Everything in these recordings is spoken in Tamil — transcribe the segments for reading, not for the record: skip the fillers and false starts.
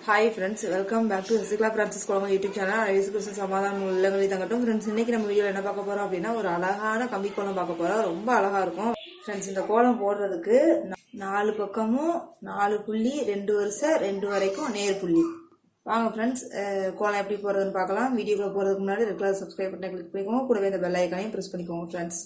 Hi friends, welcome back to Sasikala Francis Kolam YouTube channel. இயேசு சமாதானம் உள்ளங்களை தங்கட்டும். ஃப்ரெண்ட்ஸ், இன்னைக்கு நம்ம வீடியோவில் என்ன பார்க்க போறோம் அப்படின்னா, ஒரு அழகான கம்பி கோலம் பார்க்க போறோம். ரொம்ப அழகா இருக்கும் ஃப்ரெண்ட்ஸ். இந்த கோலம் போடுறதுக்கு 4 பக்கமும் 4 புள்ளி, 2 வரிசை 2 வரைக்கும் நேர் புள்ளி. வாங்க ஃப்ரெண்ட்ஸ், கோலம் எப்படி போறதுன்னு பார்க்கலாம். வீடியோக்குள்ள போறதுக்கு முன்னாடி ரெகுலர் சப்ஸ்கிரைப் பண்ணி கிளிக் பண்ணிக்கோங்க. கூடவே இந்த பெல் ஐக்கானையும் ப்ரெஸ் பண்ணிக்கோங்க ஃப்ரெண்ட்ஸ்.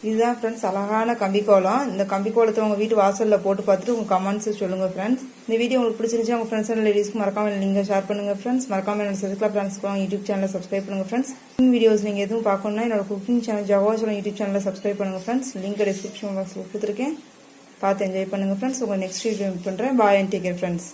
இதுதான் ஃப்ரெண்ட்ஸ் அழகான கம்பி கோலம். இந்த கம்பி கோலத்தை உங்க வீட்டு வாசல்ல போட்டு பார்த்துட்டு உங்க கமெண்ட்ஸ் சொல்லுங்க ஃப்ரெண்ட்ஸ். இந்த வீடியோ உங்களுக்கு பிடிச்சிருந்துச்சு உங்க ஃப்ரெண்ட்ஸ் அண்ட் லேடிஸ்க்கு மறக்காம நீங்க ஷேர் பண்ணுங்க ஃப்ரெண்ட்ஸ். மறக்காம என்னோட சசிகலா பிரான்சிஸ் கோலம் யூடியூப் சேனலை சப்ஸ்கிரைப் பண்ணுங்க ஃப்ரெண்ட்ஸ். வீடியோஸ் நீங்க எதுவும் பார்க்கணும்னா என்னோட குக்கிங் சேனல் ஜவாசலம் யூடியூப் சேனலை சப்ஸ்கிரைப் பண்ணுங்க ஃப்ரெண்ட்ஸ். லிங்க் டிஸ்கிரிப்ஷன் பாக்ஸ்ல கொடுத்துருக்கேன், பார்த்து என்ஜாய் பண்ணுங்க ஃப்ரெண்ட்ஸ். உங்க நெக்ஸ்ட் வீடியோ பண்றேன். பாய் அண்ட் டேக் கேர் ஃப்ரெண்ட்ஸ்.